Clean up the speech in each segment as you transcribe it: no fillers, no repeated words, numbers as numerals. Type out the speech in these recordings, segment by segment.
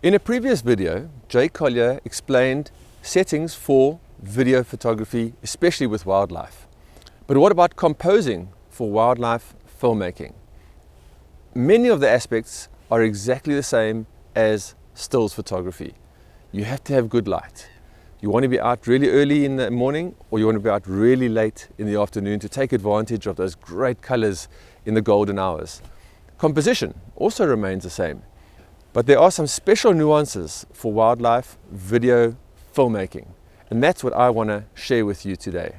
In a previous video, Jay Collier explained settings for video photography, especially with wildlife. But what about composing for wildlife filmmaking? Many of the aspects are exactly the same as stills photography. You have to have good light. You want to be out really early in the morning, or you want to be out really late in the afternoon to take advantage of those great colors in the golden hours. Composition also remains the same. But there are some special nuances for wildlife video filmmaking, and that's what I want to share with you today.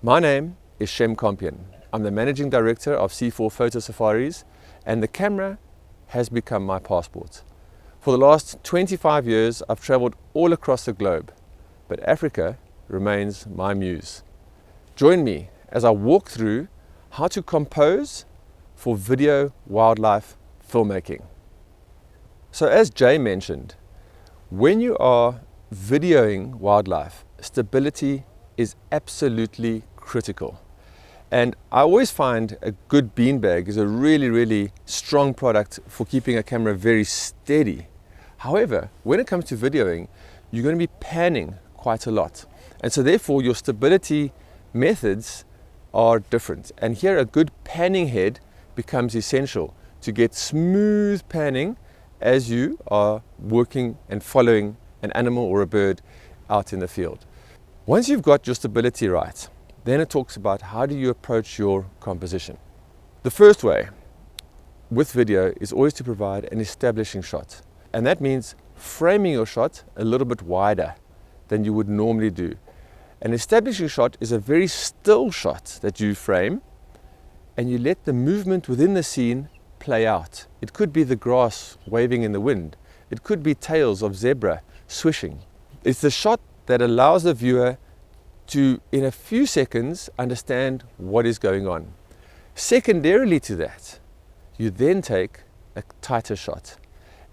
My name is Shem Compion. I'm the Managing Director of C4 Photo Safaris, and the camera has become my passport. For the last 25 years, I've traveled all across the globe, but Africa remains my muse. Join me as I walk through how to compose for video wildlife filmmaking. So as Jay mentioned, when you are videoing wildlife, stability is absolutely critical. And I always find a good beanbag is a really strong product for keeping a camera very steady. However, when it comes to videoing, you're going to be panning quite a lot. And so therefore your stability methods are different. And here a good panning head becomes essential to get smooth panning as you are working and following an animal or a bird out in the field. Once you've got your stability right, then it talks about how do you approach your composition. The first way with video is always to provide an establishing shot. And that means framing your shot a little bit wider than you would normally do. An establishing shot is a very still shot that you frame and you let the movement within the scene play out. It could be the grass waving in the wind. It could be tails of zebra swishing. It's the shot that allows the viewer to, in a few seconds, understand what is going on. Secondarily to that, you then take a tighter shot.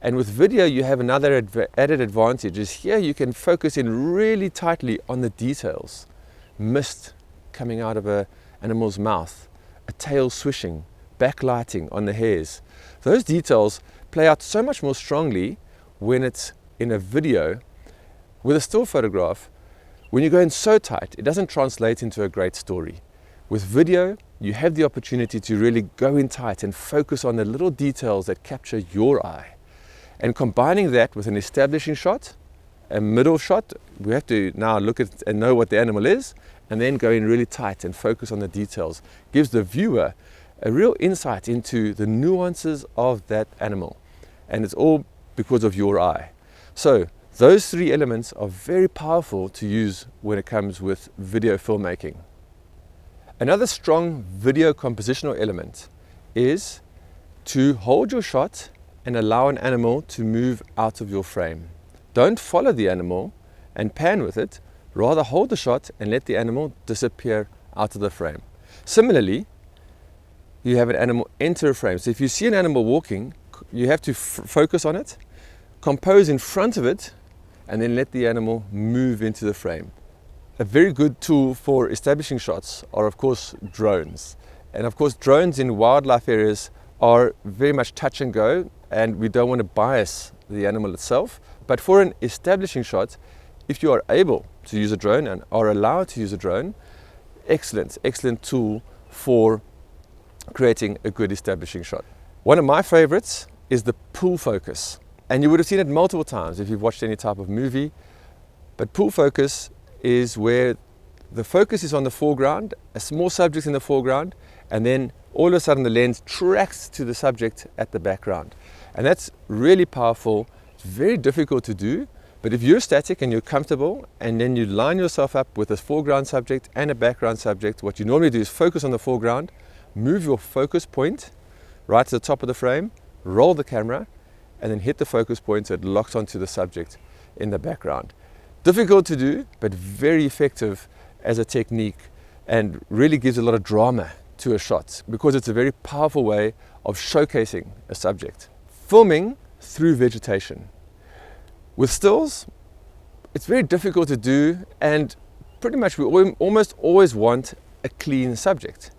And with video, you have another added advantage is here you can focus in really tightly on the details. Mist coming out of an animal's mouth, a tail swishing, backlighting on the hairs. Those details play out so much more strongly when it's in a video. With a still photograph, when you go in so tight, it doesn't translate into a great story. With video, you have the opportunity to really go in tight and focus on the little details that capture your eye. And combining that with an establishing shot, a middle shot, we have to now look at and know what the animal is, and then go in really tight and focus on the details. Gives the viewer a real insight into the nuances of that animal. And it's all because of your eye. So those three elements are very powerful to use when it comes with video filmmaking. Another strong video compositional element is to hold your shot and allow an animal to move out of your frame. Don't follow the animal and pan with it, rather hold the shot and let the animal disappear out of the frame. Similarly, you have an animal enter a frame. So if you see an animal walking, you have to focus on it, compose in front of it, and then let the animal move into the frame. A very good tool for establishing shots are of course drones. And of course drones in wildlife areas are very much touch and go, and we don't want to bias the animal itself. But for an establishing shot, if you are able to use a drone and are allowed to use a drone, excellent tool for creating a good establishing shot. One of my favorites is the pull focus. And you would have seen it multiple times if you've watched any type of movie. But pull focus is where the focus is on the foreground, a small subject in the foreground, and then all of a sudden the lens tracks to the subject at the background. And that's really powerful. It's very difficult to do, but if you're static and you're comfortable, and then you line yourself up with a foreground subject and a background subject, what you normally do is focus on the foreground, move your focus point right to the top of the frame, roll the camera, and then hit the focus point so it locks onto the subject in the background. Difficult to do, but very effective as a technique, and really gives a lot of drama to a shot because it's a very powerful way of showcasing a subject. Filming through vegetation. With stills, it's very difficult to do, and pretty much we almost always want a clean subject.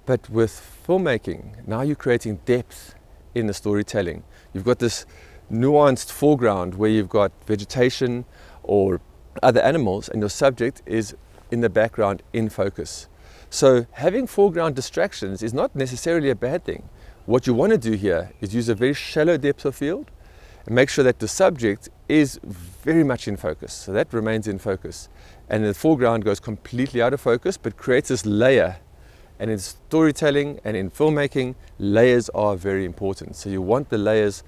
But with filmmaking, now you're creating depth in the storytelling. You've got this nuanced foreground where you've got vegetation or other animals, and your subject is in the background in focus. So having foreground distractions is not necessarily a bad thing. What you want to do here is use a very shallow depth of field and make sure that the subject is very much in focus. So that remains in focus. And the foreground goes completely out of focus, but creates this layer. And in storytelling and in filmmaking, layers are very important. So you want the layers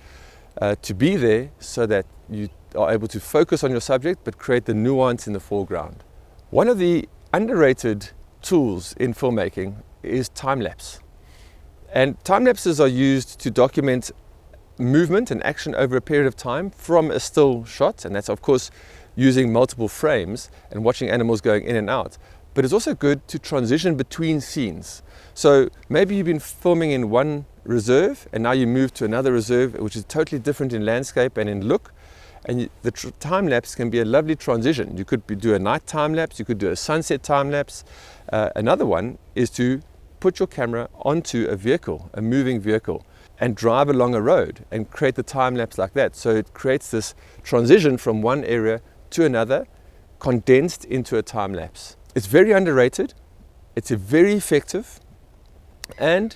to be there so that you are able to focus on your subject, but create the nuance in the foreground. One of the underrated tools in filmmaking is time-lapse. And time-lapses are used to document movement and action over a period of time from a still shot, and that's of course using multiple frames and watching animals going in and out. But it's also good to transition between scenes. So maybe you've been filming in one reserve and now you move to another reserve which is totally different in landscape and in look, and the time lapse can be a lovely transition. You could do a night time lapse, you could do a sunset time lapse. Another one is to put your camera onto a vehicle, a moving vehicle, and drive along a road and create the time lapse like that. So it creates this transition from one area to another, condensed into a time lapse. It's very underrated, it's very effective, and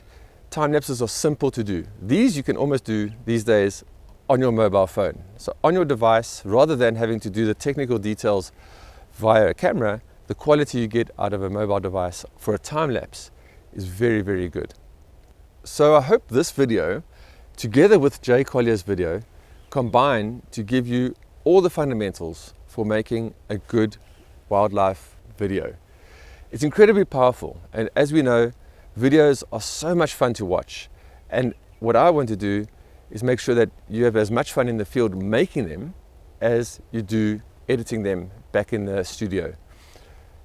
time lapses are simple to do. These you can almost do these days on your mobile phone. So on your device, rather than having to do the technical details via a camera, the quality you get out of a mobile device for a time lapse is very, very good. So I hope this video, together with Jay Collier's video, combine to give you all the fundamentals for making a good wildlife video. It's incredibly powerful, and as we know, videos are so much fun to watch, and what I want to do is make sure that you have as much fun in the field making them as you do editing them back in the studio.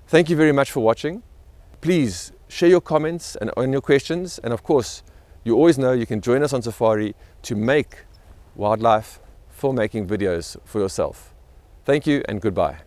Thank you very much for watching. Please share your comments and your questions, and of course you always know you can join us on Safari to make wildlife filmmaking videos for yourself. Thank you and goodbye.